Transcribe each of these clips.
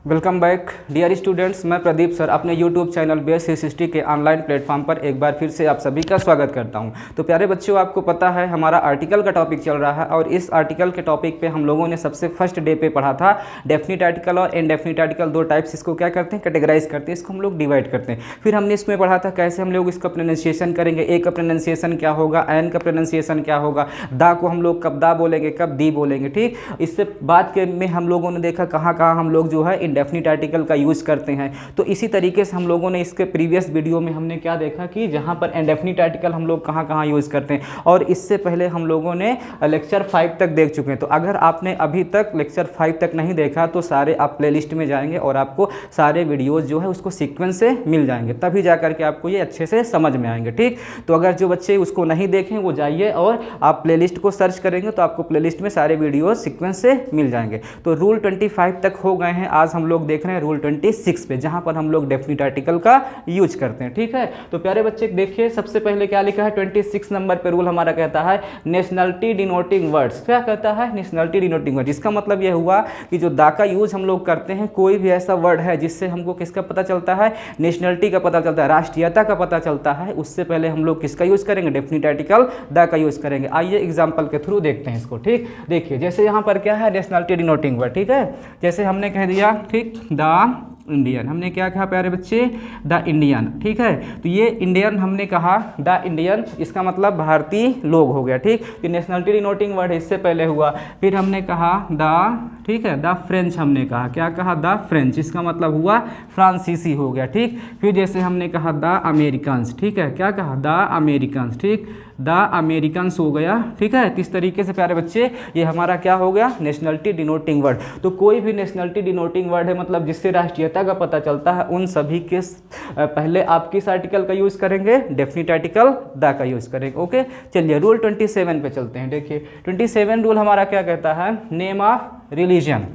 Welcome back dear students. मैं Pradeep sir अपने YouTube channel base history के ऑनलाइन प्लेटफॉर्म पर एक बार फिर से आप सभी का स्वागत करता हूं। तो प्यारे बच्चों, आपको पता है हमारा आर्टिकल का टॉपिक चल रहा है और इस आर्टिकल के टॉपिक पे हम लोगों ने सबसे फर्स्ट डे पे पढ़ा था डेफिनिट आर्टिकल और इनडेफिनिट आर्टिकल, दो टाइप्स इसको क्या करते हैं, कैटेगराइज करते हैं, इसको हम लोग डिवाइड करते हैं। फिर हमने इसमें पढ़ा था कैसे हम लोग इसका प्रोनाउंसिएशन करेंगे, ए का प्रोनाउंसिएशन क्या होगा, एन का प्रोनाउंसिएशन क्या होगा, दा को हम लोग कब दा बोलेंगे, कब दी बोलेंगे। ठीक, इससे बाद के में हम लोगों ने देखा कहाँ कहाँ हम लोग जो है इनडेफिनिट आर्टिकल का यूज़ करते हैं। तो इसी तरीके से हम लोगों ने इसके प्रीवियस वीडियो में हमने क्या देखा कि जहाँ पर इंडेफिनिट आर्टिकल हम लोग कहाँ कहाँ यूज़ करते हैं, और इससे पहले हम लोगों ने लेक्चर 5 तक देख चुके हैं। तो अगर आपने अभी तक लेक्चर 5 तक नहीं देखा तो सारे आप प्लेलिस्ट में जाएंगे और आपको सारे वीडियोज़ जो है उसको सीक्वेंस से मिल जाएंगे, तभी जा करके आपको ये अच्छे से समझ में आएंगे। ठीक, तो अगर जो बच्चे उसको नहीं देखें वो जाइए और आप प्लेलिस्ट को सर्च करेंगे तो आपको प्लेलिस्ट में सारे वीडियोज सीक्वेंस से मिल जाएंगे। तो रूल 25 तक हो गए हैं, आज हम लोग देख रहे हैं रूल 26 पे, जहां पर हम लोग डेफिनिट आर्टिकल का यूज करते हैं। ठीक है, तो प्यारे बच्चे देखिए सबसे पहले क्या लिखा है, 26 नंबर पे रूल हमारा कहता है नेशनलिटी डिनोटिंग वर्ड्स। क्या कहता है, नेशनलिटी डिनोटिंग वर्ड। इसका मतलब यह हुआ कि जो दा का यूज हम लोग करते हैं, कोई भी ऐसा वर्ड है जिससे हमको किसका पता चलता है, नेशनलिटी का पता चलता है, राष्ट्रीयता का पता चलता है, उससे पहले हम लोग किसका यूज करेंगे, डेफिनिट आर्टिकल दा का यूज करेंगे। आइए एग्जाम्पल के थ्रू देखते हैं इसको। ठीक, देखिए जैसे यहाँ पर क्या है, नेशनलिटी डिनोटिंग वर्ड। ठीक है, जैसे हमने कह दिया, ठीक, द इंडियन, हमने क्या कहा प्यारे बच्चे, द इंडियन। ठीक है, तो ये इंडियन हमने कहा, द इंडियन, इसका मतलब भारतीय लोग हो गया। ठीक, ये नेशनलिटी डिनोटिंग वर्ड इससे पहले हुआ। फिर हमने कहा द, ठीक है, द फ्रेंच, हमने कहा, क्या कहा, द फ्रेंच, इसका मतलब हुआ फ्रांसीसी हो गया। ठीक, फिर जैसे हमने कहा द अमेरिकन्स, ठीक है, क्या कहा, द अमेरिकन्स, ठीक, द अमेरिकन्स हो गया। ठीक है, इस तरीके से प्यारे बच्चे ये हमारा क्या हो गया, नेशनलिटी डिनोटिंग वर्ड। तो कोई भी नेशनलिटी डिनोटिंग वर्ड है, मतलब जिससे राष्ट्रीयता का पता चलता है, उन सभी के पहले आप किस आर्टिकल का यूज़ करेंगे, डेफिनिट आर्टिकल द का यूज़ करेंगे। ओके, चलिए रूल 27 पे चलते हैं। देखिए 27 रूल हमारा क्या कहता है, name of religion.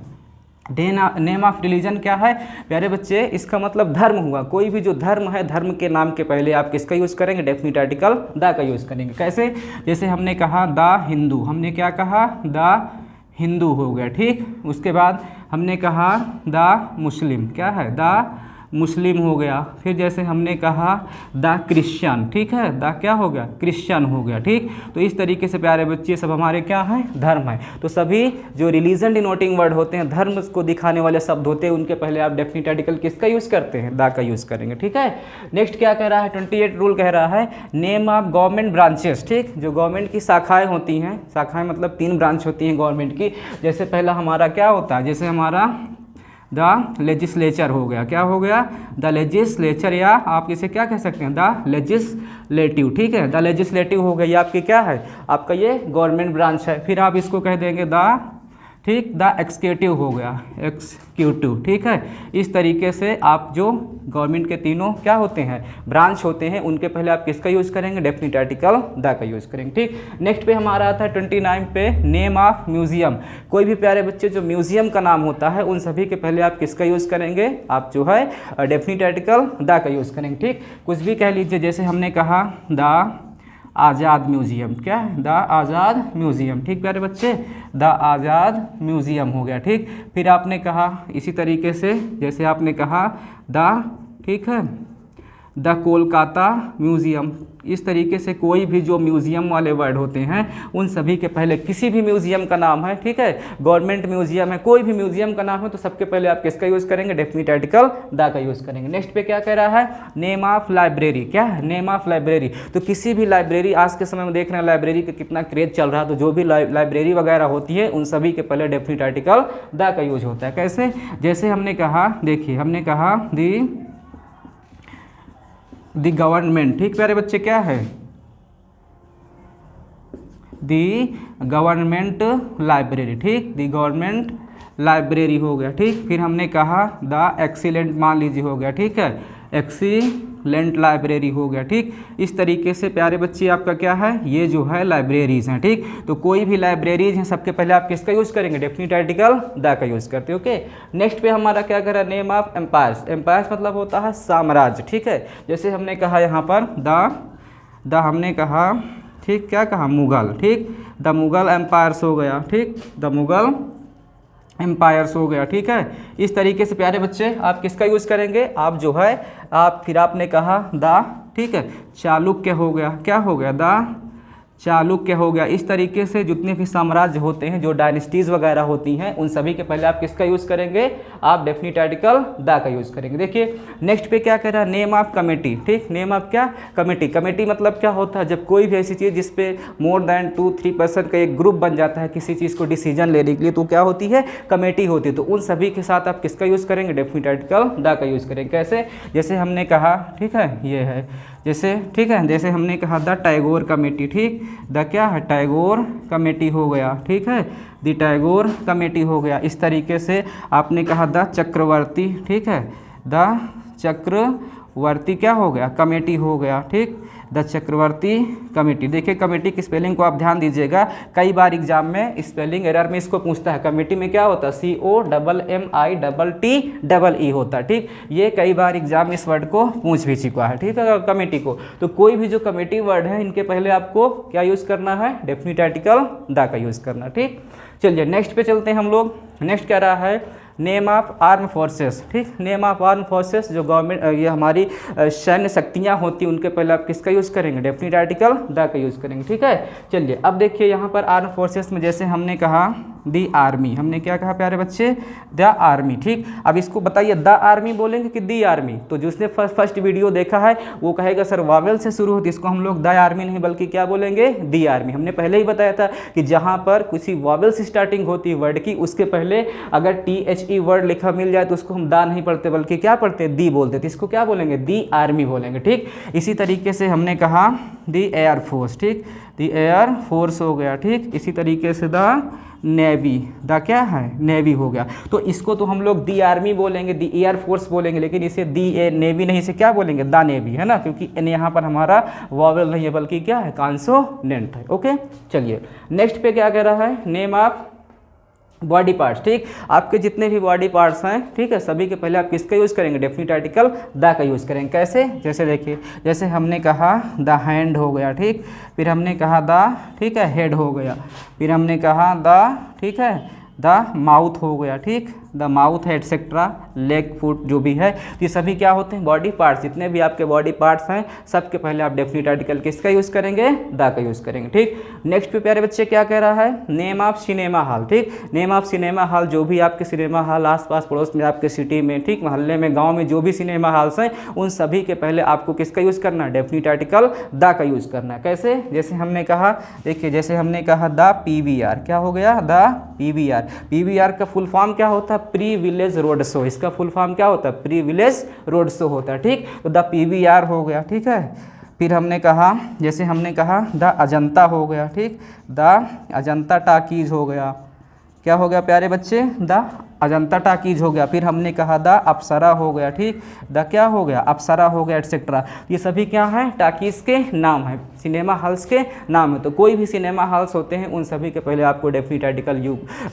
Name of religion क्या है प्यारे बच्चे, इसका मतलब धर्म हुआ। कोई भी जो धर्म है, धर्म के नाम के पहले आप किसका यूज़ करेंगे, डेफिनिट आर्टिकल द का यूज़ करेंगे। कैसे, जैसे हमने कहा द हिंदू, हमने क्या कहा, द हिंदू हो गया। ठीक, उसके बाद हमने कहा द मुस्लिम, क्या है, द मुस्लिम हो गया। फिर जैसे हमने कहा द क्रिश्चियन, ठीक है, द क्या हो गया, क्रिश्चियन हो गया। ठीक, तो इस तरीके से प्यारे बच्चे सब हमारे क्या हैं, धर्म है। तो सभी जो रिलीजन डिनोटिंग वर्ड होते हैं, धर्म को दिखाने वाले शब्द होते हैं, उनके पहले आप डेफिनिट आर्टिकल किसका यूज़ करते हैं, द का यूज़ करेंगे। ठीक है, नेक्स्ट क्या कह रहा है, 28 रूल कह रहा है नेम ऑफ गवर्नमेंट ब्रांचेस। ठीक, जो गवर्नमेंट की शाखाएँ होती हैं, शाखाएँ मतलब 3 ब्रांच होती हैं गवर्नमेंट की। जैसे पहला हमारा क्या होता है, जैसे हमारा द लेजिस्लेचर हो गया, क्या हो गया, द लेजिस्लेचर, या आप इसे क्या कह सकते हैं, द लेजिस्लेटिव। ठीक है, द लेजिस्लेटिव हो गया, ये आपकी क्या है, आपका ये गवर्नमेंट ब्रांच है। फिर आप इसको कह देंगे द, ठीक, द एक्सिक्यूटिव हो गया, एक्सिक्यूटिव। ठीक है, इस तरीके से आप जो गवर्नमेंट के तीनों क्या होते हैं, ब्रांच होते हैं, उनके पहले आप किसका यूज़ करेंगे, डेफिनिट आर्टिकल द का यूज़ करेंगे। ठीक, नेक्स्ट पे हमारा आता है 29 पे नेम ऑफ म्यूजियम। कोई भी प्यारे बच्चे जो म्यूजियम का नाम होता है, उन सभी के पहले आप किसका यूज़ करेंगे, आप जो है डेफिनिट आर्टिकल द का यूज़ करेंगे। ठीक, कुछ भी कह लीजिए, जैसे हमने कहा द आज़ाद म्यूजियम, क्या है, द आज़ाद म्यूजियम। ठीक प्यारे बच्चे, द आज़ाद म्यूजियम हो गया। ठीक, फिर आपने कहा इसी तरीके से, जैसे आपने कहा द, ठीक है, द कोलकाता म्यूज़ियम। इस तरीके से कोई भी जो म्यूज़ियम वाले वर्ड होते हैं, उन सभी के पहले, किसी भी म्यूज़ियम का नाम है, ठीक है, गवर्नमेंट म्यूज़ियम है, कोई भी म्यूज़ियम का नाम है, तो सबके पहले आप किसका यूज़ करेंगे, डेफिनिट आर्टिकल द का यूज़ करेंगे। नेक्स्ट पे क्या कह रहा है, नेम ऑफ लाइब्रेरी। क्या है, नेम ऑफ लाइब्रेरी। तो किसी भी लाइब्रेरी, आज के समय में देख रहे हैं लाइब्रेरी का कितना क्रेज चल रहा है, तो जो भी लाइब्रेरी वगैरह होती है, उन सभी के पहले डेफिनिट आर्टिकल द का यूज होता है। कैसे, जैसे हमने कहा, देखिए हमने कहा दी गवर्नमेंट। ठीक प्यारे बच्चे, क्या है, दी गवर्नमेंट लाइब्रेरी। ठीक, दी गवर्नमेंट लाइब्रेरी हो गया। ठीक, फिर हमने कहा द एक्सीलेंट, मान लीजिए हो गया, ठीक है, एक्सीलेंट लाइब्रेरी हो गया। ठीक, इस तरीके से प्यारे बच्चे आपका क्या है, ये जो है लाइब्रेरीज हैं। ठीक, तो कोई भी लाइब्रेरीज हैं, सबके पहले आप किसका यूज़ करेंगे, डेफिनिट आर्टिकल द का यूज़ करते हैं। ओके, नेक्स्ट पे हमारा क्या कर रहा है, नेम ऑफ एम्पायर्स। एम्पायर्स मतलब होता है साम्राज्य। ठीक है, जैसे हमने कहा यहाँ पर द हमने कहा, ठीक, क्या कहा, मुगल। ठीक, द मुगल एम्पायर्स हो गया। ठीक, द मुगल एम्पायर्स हो गया, ठीक है। इस तरीके से प्यारे बच्चे आप किसका यूज़ करेंगे, आप जो है आप फिर आपने कहा द, ठीक है, चालुक्य हो गया, क्या हो गया, द चालुक्य हो गया। इस तरीके से जितने भी साम्राज्य होते हैं, जो डायनेस्टीज़ वगैरह होती हैं, उन सभी के पहले आप किसका यूज़ करेंगे, आप डेफिनेट आर्टिकल द का यूज़ करेंगे। देखिए नेक्स्ट पे क्या कह रहा है, नेम ऑफ कमेटी, ठीक, नेम ऑफ क्या, कमेटी। कमेटी मतलब क्या होता है, जब कोई भी ऐसी चीज़ जिस पे मोर देन 2-3 पर्सन का एक ग्रुप बन जाता है किसी चीज़ को डिसीजन लेने के लिए, तो क्या होती है, कमेटी होती है। तो उन सभी के साथ आप किसका यूज़ करेंगे, डेफिनेट आर्टिकल द का यूज़ करेंगे। कैसे, जैसे हमने कहा, ठीक है, ये है जैसे, ठीक है, जैसे हमने कहा द टैगोर कमेटी, ठीक, द क्या है, टैगोर कमेटी हो गया, ठीक है, द टैगोर कमेटी हो गया। इस तरीके से आपने कहा द चक्रवर्ती, ठीक है, द चक्रवर्ती क्या हो गया, कमेटी हो गया, ठीक, द चक्रवर्ती कमेटी। देखिए कमेटी की स्पेलिंग को आप ध्यान दीजिएगा, कई बार एग्जाम में स्पेलिंग एरर में इसको पूछता है। कमेटी में क्या होता है, COMMITTE होता है, ठीक। ये कई बार एग्जाम इस वर्ड को पूछ भी चुका है, ठीक है, कमेटी को। तो कोई भी जो कमेटी वर्ड है, इनके पहले आपको क्या यूज़ करना है, डेफिनेट आर्टिकल द का यूज़ करना, ठीक। चलिए नेक्स्ट पे चलते हैं हम लोग। नेक्स्ट क्या रहा है, नेम ऑफ आर्म फोर्सेस, ठीक, नेम ऑफ आर्म फोर्सेस, जो गवर्नमेंट ये हमारी सैन्य शक्तियाँ होती हैं, उनके पहले आप किसका यूज़ करेंगे, डेफिनेट आर्टिकल द का यूज़ करेंगे, ठीक है। चलिए अब देखिए यहाँ पर आर्म फोर्सेस में जैसे हमने कहा दी आर्मी, हमने क्या कहा प्यारे बच्चे, द आर्मी, ठीक। अब इसको बताइए द आर्मी बोलेंगे कि दी आर्मी, तो जिसने फर्स्ट वीडियो देखा है वो कहेगा सर वावेल से शुरू होती है, इसको हम लोग द आर्मी नहीं बल्कि क्या बोलेंगे, दी आर्मी। हमने पहले ही बताया था कि जहाँ पर किसी वावेल से स्टार्टिंग होती है वर्ड की, उसके पहले अगर THE वर्ड लिखा मिल जाए तो उसको हम दा नहीं पढ़ते बल्कि क्या पढ़ते हैं, दी बोलते थे। इसको क्या बोलेंगे, दी आर्मी बोलेंगे, ठीक। इसी तरीके से हमने कहा दी एयर फोर्स, ठीक, दी एयर फोर्स हो गया, ठीक। इसी तरीके से द नेवी, द क्या है, नेवी हो गया। तो इसको तो हम लोग दी आर्मी बोलेंगे, दी एयर फोर्स बोलेंगे, लेकिन इसे दी नेवी नहीं, इसे क्या बोलेंगे, द नेवी, है ना, क्योंकि यहाँ पर हमारा वॉवेल नहीं है बल्कि क्या है, कॉन्सोनेंट है। ओके चलिए नेक्स्ट पे क्या कह रहा है, नेम ऑफ बॉडी पार्ट्स, ठीक। आपके जितने भी बॉडी पार्ट्स हैं, ठीक है, सभी के पहले आप किसका यूज़ करेंगे, डेफिनेट आर्टिकल द का यूज़ करेंगे। कैसे, जैसे देखिए, जैसे हमने कहा द हैंड हो गया, ठीक, फिर हमने कहा द, ठीक है, हेड हो गया, फिर हमने कहा द, ठीक है, द माउथ हो गया, ठीक, द माउथ है एटसेट्रा, लेग फुट जो भी है, तो ये सभी क्या होते हैं, बॉडी पार्ट्स। जितने भी आपके बॉडी पार्ट्स हैं सबके पहले आप डेफिनेट आर्टिकल किसका यूज़ करेंगे, द का यूज़ करेंगे, ठीक। नेक्स्ट पे प्यारे बच्चे क्या कह रहा है, नेम ऑफ सिनेमा हॉल, ठीक। नेम ऑफ सिनेमा हॉल, जो भी आपके सिनेमा हॉल आसपास पड़ोस में आपके सिटी में, ठीक, मोहल्ले में, गाँव में जो भी सिनेमा हॉल्स हैं, उन सभी के पहले आपको किसका यूज़ करना है, डेफिनेट आर्टिकल द का यूज़ करना है। कैसे, जैसे हमने कहा, देखिए जैसे हमने कहा द PVR, क्या हो गया, द PVR। PVR का फुल फॉर्म क्या होता है, प्री विलेज रोड शो, इसका फुल फॉर्म क्या होता है, प्री विलेज रोड शो होता है, ठीक। तो द PVR हो गया, ठीक है। फिर हमने कहा, जैसे हमने कहा द अजंता हो गया, ठीक, द अजंता टाकीज हो गया, क्या हो गया प्यारे बच्चे, द अजंता टाकीज हो गया। फिर हमने कहा द अप्सरा हो गया, ठीक, द क्या हो गया, अप्सरा हो गया एटसेट्रा। ये सभी क्या है, टाकीज के नाम है, सिनेमा हॉल्स के नाम है। तो कोई भी सिनेमा हॉल्स होते हैं उन सभी के पहले आपको डेफिनेट आर्टिकल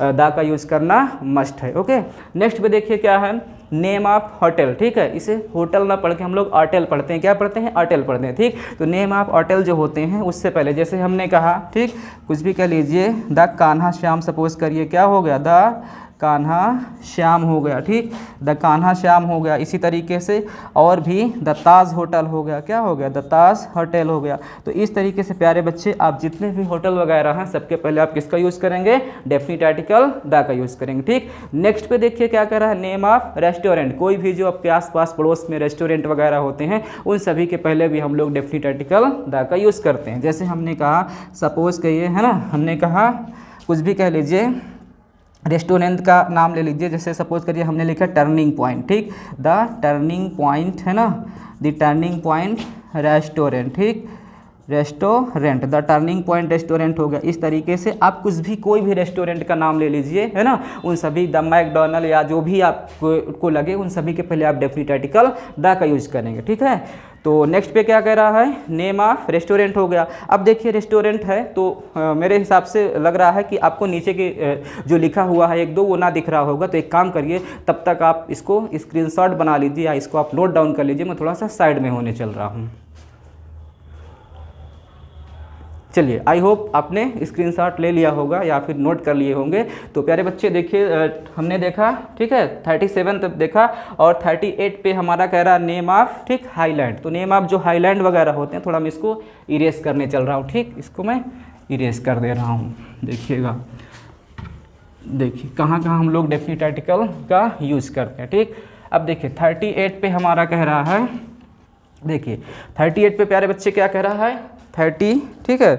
द का यूज़ करना मस्ट है। ओके नेक्स्ट पे देखिए क्या है, नेम ऑफ होटल, ठीक है। इसे होटल ना पढ़ के हम लोग होटल पढ़ते हैं, क्या पढ़ते हैं, होटल पढ़ते हैं, ठीक। तो नेम ऑफ होटल जो होते हैं उससे पहले जैसे हमने कहा, ठीक, कुछ भी कह लीजिए, द कान्हा श्याम सपोज करिए, क्या हो गया, द कान्हा श्याम हो गया, ठीक, द कान्हा श्याम हो गया। इसी तरीके से और भी द ताज होटल हो गया, क्या हो गया, द ताज होटल हो गया। तो इस तरीके से प्यारे बच्चे आप जितने भी होटल वगैरह हैं सबके पहले आप किसका यूज़ करेंगे, डेफिनेट आर्टिकल द का यूज़ करेंगे, ठीक। नेक्स्ट पे देखिए क्या कर रहा है, नेम ऑफ रेस्टोरेंट। कोई भी जो आपके आसपास पड़ोस में रेस्टोरेंट वगैरह होते हैं उन सभी के पहले भी हम लोग डेफिनेट आर्टिकल द का यूज़ करते हैं। जैसे हमने कहा सपोज कहिए, है ना, हमने कहा कुछ भी कह लीजिए, रेस्टोरेंट का नाम ले लीजिए, जैसे सपोज करिए हमने लिखा टर्निंग पॉइंट, ठीक, द टर्निंग पॉइंट, है ना, द टर्निंग पॉइंट रेस्टोरेंट, ठीक, restaurant, the turning point restaurant हो गया। इस तरीके से आप कुछ भी कोई भी रेस्टोरेंट का नाम ले लीजिए, है ना, उन सभी द मैकडोनल्ड या जो भी आपको लगे उन सभी के पहले आप डेफिनेट आर्टिकल द का यूज़ करेंगे, ठीक है। तो नेक्स्ट पे क्या कह रहा है, नेम ऑफ रेस्टोरेंट हो गया। अब देखिए रेस्टोरेंट है तो मेरे हिसाब से लग रहा है कि आपको नीचे के जो लिखा हुआ है एक दो वो ना दिख रहा होगा, तो एक काम करिए तब तक आप इसको स्क्रीनशॉट बना लीजिए या इसको आप नोट डाउन कर लीजिए। मैं थोड़ा सा साइड में होने चल रहा हूँ। चलिए, आई होप आपने स्क्रीनशॉट ले लिया होगा या फिर नोट कर लिए होंगे। तो प्यारे बच्चे देखिए, हमने देखा, ठीक है, 37 तक देखा और 38 पे हमारा कह रहा है नेम ऑफ, ठीक, हाईलैंड। तो नेम ऑफ जो हाईलैंड वगैरह होते हैं, थोड़ा मैं इसको इरेज करने चल रहा हूँ, ठीक, इसको मैं इरेज कर दे रहा हूँ। देखिएगा, देखिए कहाँ कहाँ हम लोग डेफिनेट आर्टिकल का यूज़ करते हैं, ठीक। अब देखिए 38 पे हमारा कह रहा है, देखिए 38 पे प्यारे बच्चे क्या कह रहा है, 30, ठीक है,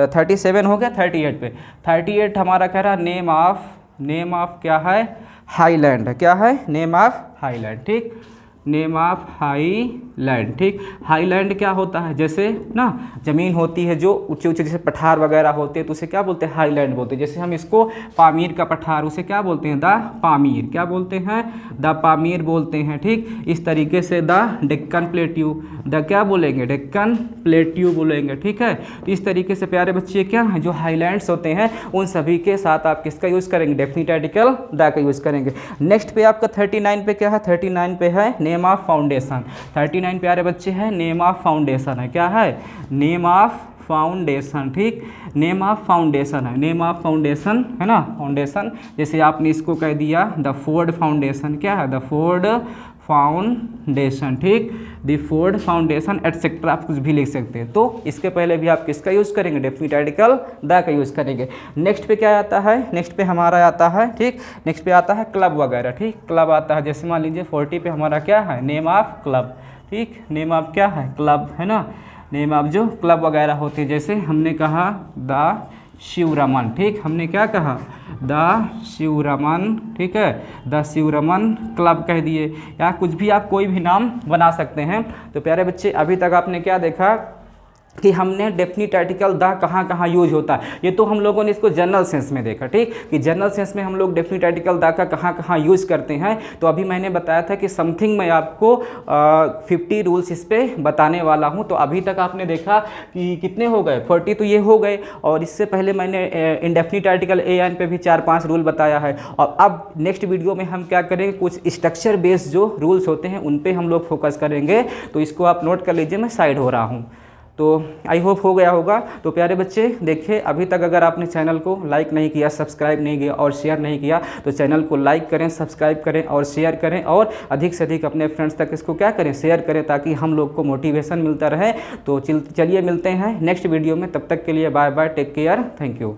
37 हो गया, 38 पे 38 हमारा कह रहा है नेम ऑफ क्या है, हाईलैंड, क्या है, नेम ऑफ हाईलैंड, ठीक, नेम ऑफ हाईलैंड, ठीक। हाईलैंड क्या होता है, जैसे ना ज़मीन होती है जो ऊंचे ऊंचे, जैसे पठार वगैरह होते हैं तो उसे क्या बोलते हैं, हाईलैंड बोलते हैं। जैसे हम इसको पामीर का पठार, उसे क्या बोलते हैं, द पामीर, क्या बोलते हैं, द पामीर बोलते हैं, ठीक। इस तरीके से द डेक्कन प्लेट्यू, द क्या बोलेंगे, डेक्कन प्लेट्यू बोलेंगे, ठीक है। तो इस तरीके से प्यारे बच्चे क्या हैं, जो हाईलैंड्स होते हैं उन सभी के साथ आप किसका यूज़ करेंगे, डेफिनेट आर्टिकल द का यूज़ करेंगे। नेक्स्ट पे आपका 39 पे क्या है, 39 पे है नेम ऑफ फाउंडेशन। 39 प्यारे बच्चे हैं नेम ऑफ फाउंडेशन है, क्या है, नेम ऑफ फाउंडेशन, ठीक, नेम ऑफ फाउंडेशन है, नेम ऑफ फाउंडेशन है ना, फाउंडेशन। जैसे आपने इसको कह दिया द फोर्ड फाउंडेशन, क्या है, द फोर्ड फाउंडेशन, ठीक, द फोर्ड फाउंडेशन एटसेट्रा, आप कुछ भी लिख सकते हैं। तो इसके पहले भी आप किसका यूज़ करेंगे, डेफिनेट आर्टिकल द का यूज़ करेंगे। नेक्स्ट पे क्या आता है, नेक्स्ट पे हमारा आता है, ठीक, नेक्स्ट पे आता है क्लब वगैरह, ठीक, क्लब आता है। जैसे मान लीजिए 40 पे हमारा क्या है, नेम ऑफ क्लब, ठीक, नेम ऑफ क्या है, क्लब, है ना, नेम ऑफ जो क्लब वगैरह होते हैं। जैसे हमने कहा द शिवरमन, ठीक, हमने क्या कहा, द शिवरमन, ठीक है, द शिवरमन क्लब कह दिए, या कुछ भी आप कोई भी नाम बना सकते हैं। तो प्यारे बच्चे अभी तक आपने क्या देखा कि हमने डेफिनेट आर्टिकल द कहाँ कहाँ यूज होता है। ये तो हम लोगों ने इसको जनरल सेंस में देखा, ठीक, कि जनरल सेंस में हम लोग डेफिनेट आर्टिकल द का कहाँ कहाँ यूज़ करते हैं। तो अभी मैंने बताया था कि समथिंग मैं आपको 50 रूल्स इस पर बताने वाला हूँ। तो अभी तक आपने देखा कि कितने हो गए, 40 तो ये हो गए, और इससे पहले मैंने इंडेफिनिट आर्टिकल ए एन पे भी 4-5 रूल बताया है। और अब नेक्स्ट वीडियो में हम क्या करेंगे, कुछ स्ट्रक्चर बेस्ड जो रूल्स होते हैं उन पर हम लोग फोकस करेंगे। तो इसको आप नोट कर लीजिए, मैं साइड हो रहा हूँ। तो आई होप हो गया होगा। तो प्यारे बच्चे देखिए, अभी तक अगर आपने चैनल को लाइक नहीं किया, सब्सक्राइब नहीं किया और शेयर नहीं किया, तो चैनल को लाइक करें, सब्सक्राइब करें और शेयर करें, और अधिक से अधिक अपने फ्रेंड्स तक इसको क्या करें, शेयर करें, ताकि हम लोग को मोटिवेशन मिलता रहे। तो चलिए मिलते हैं नेक्स्ट वीडियो में, तब तक के लिए bye bye, take care, thank you.